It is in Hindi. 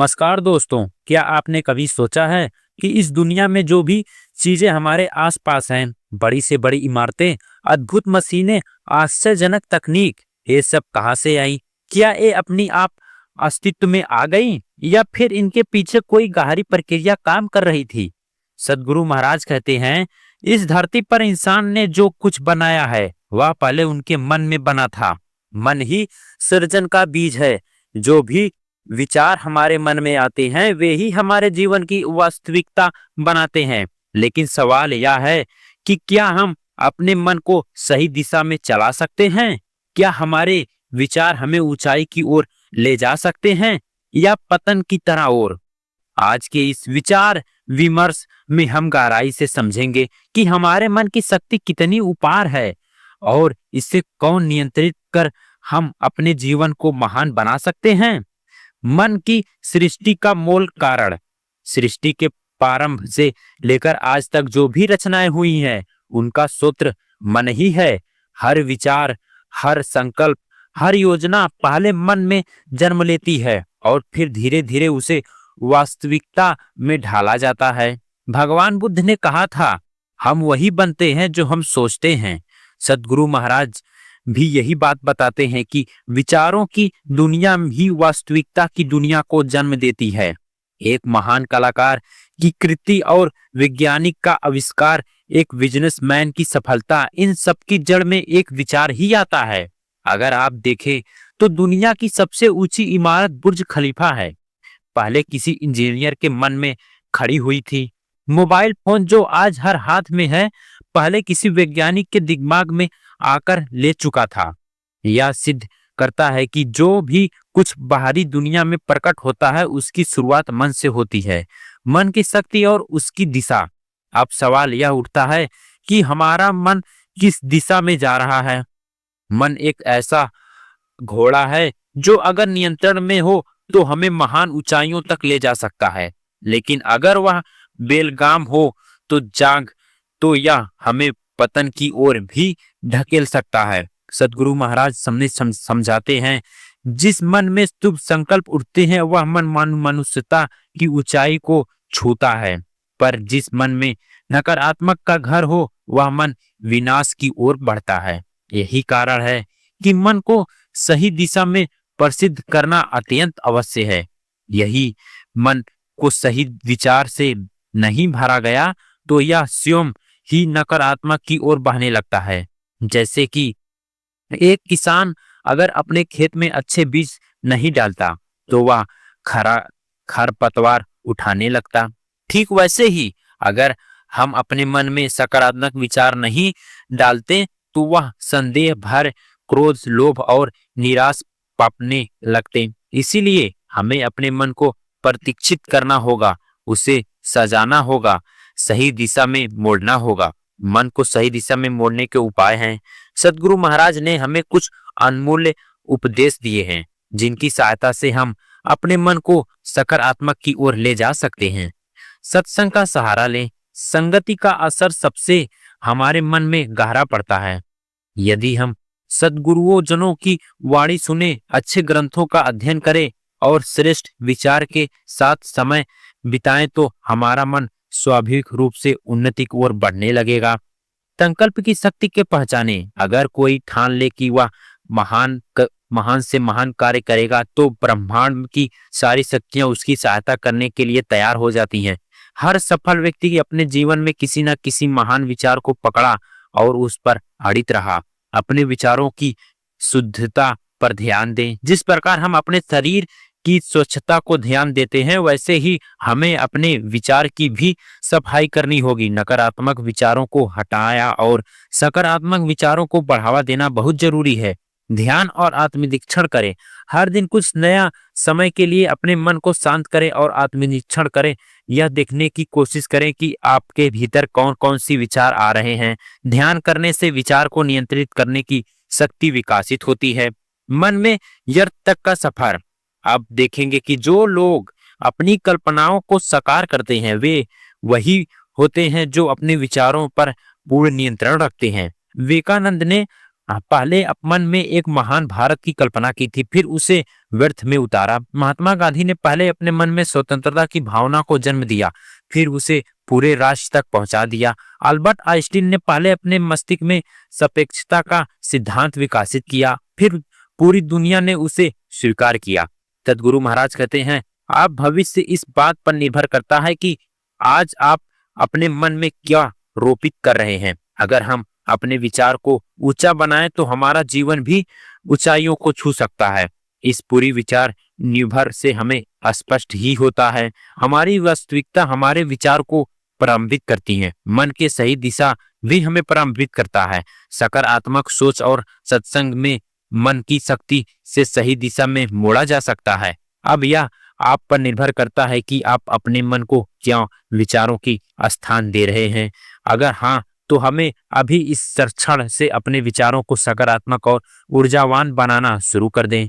नमस्कार दोस्तों, क्या आपने कभी सोचा है कि इस दुनिया में जो भी चीजें हमारे आसपास हैं, बड़ी से बड़ी इमारतें, अद्भुत मशीनें, आश्चर्यजनक तकनीक, ये सब कहाँ से आई? क्या ये अपनी आप अस्तित्व में आ गई या फिर इनके पीछे कोई गहरी प्रक्रिया काम कर रही थी? सदगुरु महाराज कहते हैं, इस धरती पर इंसान ने जो कुछ बनाया है वह पहले उनके मन में बना था। मन ही सृजन का बीज है। जो भी विचार हमारे मन में आते हैं वे ही हमारे जीवन की वास्तविकता बनाते हैं। लेकिन सवाल यह है कि क्या हम अपने मन को सही दिशा में चला सकते हैं? क्या हमारे विचार हमें ऊंचाई की ओर ले जा सकते हैं या पतन की तरह ओर? आज के इस विचार विमर्श में हम गहराई से समझेंगे कि हमारे मन की शक्ति कितनी अपार है और इसे कौन नियंत्रित कर हम अपने जीवन को महान बना सकते हैं। मन की सृष्टि का मूल कारण। सृष्टि के प्रारंभ से लेकर आज तक जो भी रचनाएं हुई हैं उनका सूत्र मन ही है। हर विचार, हर संकल्प, हर योजना पहले मन में जन्म लेती है और फिर धीरे धीरे उसे वास्तविकता में ढाला जाता है। भगवान बुद्ध ने कहा था, हम वही बनते हैं जो हम सोचते हैं। सदगुरु महाराज भी यही बात बताते हैं कि विचारों की दुनिया ही वास्तविकता की दुनिया को जन्म देती है। एक महान कलाकार की कृति और वैज्ञानिक का आविष्कार, एक बिजनेसमैन की सफलता, इन सब की जड़ में एक विचार ही आता है। अगर आप देखें तो दुनिया की सबसे ऊंची इमारत बुर्ज खलीफा है, पहले किसी इंजीनियर के मन में खड़ी हुई थी। मोबाइल फोन जो आज हर हाथ में है, पहले किसी वैज्ञानिक के दिमाग में आकर ले चुका था। यह सिद्ध करता है कि जो भी कुछ बाहरी दुनिया में प्रकट होता है उसकी शुरुआत मन से होती है। मन की शक्ति और उसकी दिशा। अब सवाल यह उठता है कि हमारा मन किस दिशा में जा रहा है। मन एक ऐसा घोड़ा है जो अगर नियंत्रण में हो तो हमें महान ऊंचाइयों तक ले जा सकता है, लेकिन अगर वह बेलगाम हो तो यह हमें पतन की ओर भी ढकेल सकता है। सदगुरु महाराज समझाते हैं, जिस मन में शुभ संकल्प उठते हैं वह मन मनुष्यता की ऊंचाई को छूता है, पर जिस मन में नकारात्मक का घर हो वह मन विनाश की ओर बढ़ता है। यही कारण है कि मन को सही दिशा में प्रसिद्ध करना अत्यंत अवश्य है। यही मन को सही विचार से नहीं भरा गया तो यह स्वयं ही नकारात्मक की ओर बहने लगता है। जैसे कि एक किसान अगर अपने खेत में अच्छे बीज नहीं डालता तो वह खरपतवार उठाने लगता। ठीक वैसे ही अगर हम अपने मन में सकारात्मक विचार नहीं डालते तो वह संदेह, भय, क्रोध, लोभ और निराश पापने लगते। इसीलिए हमें अपने मन को प्रशिक्षित करना होगा, उसे सजाना होगा, सही दिशा में मोड़ना होगा। मन को सही दिशा में मोड़ने के उपाय हैं। सदगुरु महाराज ने हमें कुछ अनमोल्य उपदेश दिए हैं जिनकी सहायता से हम अपने मन को सकारात्मक की ओर ले जा सकते हैं। सत्संग का सहारा लें। संगति का असर सबसे हमारे मन में गहरा पड़ता है। यदि हम सदगुरुओं जनों की वाणी सुने, अच्छे ग्रंथों का अध्ययन करें और श्रेष्ठ विचार के साथ समय बिताएं तो हमारा मन स्वाभाविक रूप से उन्नति की ओर बढ़ने लगेगा। संकल्प की शक्ति के पहचाने। अगर कोई ठान ले कि वह महान से महान कार्य करेगा तो ब्रह्मांड की सारी शक्तियां उसकी सहायता करने के लिए तैयार हो जाती हैं। हर सफल व्यक्ति अपने जीवन में किसी न किसी महान विचार को पकड़ा और उस पर अड़ित रहा। अपने विचारों की शुद्धता पर ध्यान दें। जिस प्रकार हम अपने शरीर की स्वच्छता को ध्यान देते हैं वैसे ही हमें अपने विचार की भी सफाई करनी होगी। नकारात्मक विचारों को हटाया और सकारात्मक विचारों को बढ़ावा देना बहुत जरूरी है। ध्यान और आत्मनिरीक्षण करें। हर दिन कुछ नया समय के लिए अपने मन को शांत करें और आत्मनिरीक्षण करें। यह देखने की कोशिश करें कि आपके भीतर कौन कौन सी विचार आ रहे हैं। ध्यान करने से विचार को नियंत्रित करने की शक्ति विकसित होती है। मन में यर्थ तक का सफर। आप देखेंगे कि जो लोग अपनी कल्पनाओं को साकार करते हैं वे वही होते हैं जो अपने विचारों पर पूर्ण नियंत्रण रखते हैं। विवेकानंद ने पहले मन में एक महान भारत की कल्पना की थी, फिर उसे व्यर्थ में उतारा। महात्मा गांधी ने पहले अपने मन में स्वतंत्रता की भावना को जन्म दिया, फिर उसे पूरे राष्ट्र तक पहुंचा दिया। अल्बर्ट आइंस्टीन ने पहले अपने मस्तिष्क में सापेक्षता का सिद्धांत विकसित किया, फिर पूरी दुनिया ने उसे स्वीकार किया। सद्गुरु महाराज कहते हैं, आप भविष्य इस बात पर निर्भर करता है कि आज आप अपने मन में क्या रोपित कर रहे हैं। अगर हम अपने विचार को ऊंचा बनाएं तो हमारा जीवन भी ऊंचाइयों को छू सकता है। इस पूरी विचार निर्भर से हमें स्पष्ट ही होता है। हमारी वास्तविकता हमारे विचार को प्रभावित करती है। मन के सही दिशा भी हमें प्रभावित करता है। सकारात्मक सोच और सत्संग में मन की शक्ति से सही दिशा में मोड़ा जा सकता है। अब यह आप पर निर्भर करता है कि आप अपने मन को क्या विचारों की स्थान दे रहे हैं। अगर हाँ, तो हमें अभी इस क्षण से अपने विचारों को सकारात्मक और ऊर्जावान बनाना शुरू कर दें।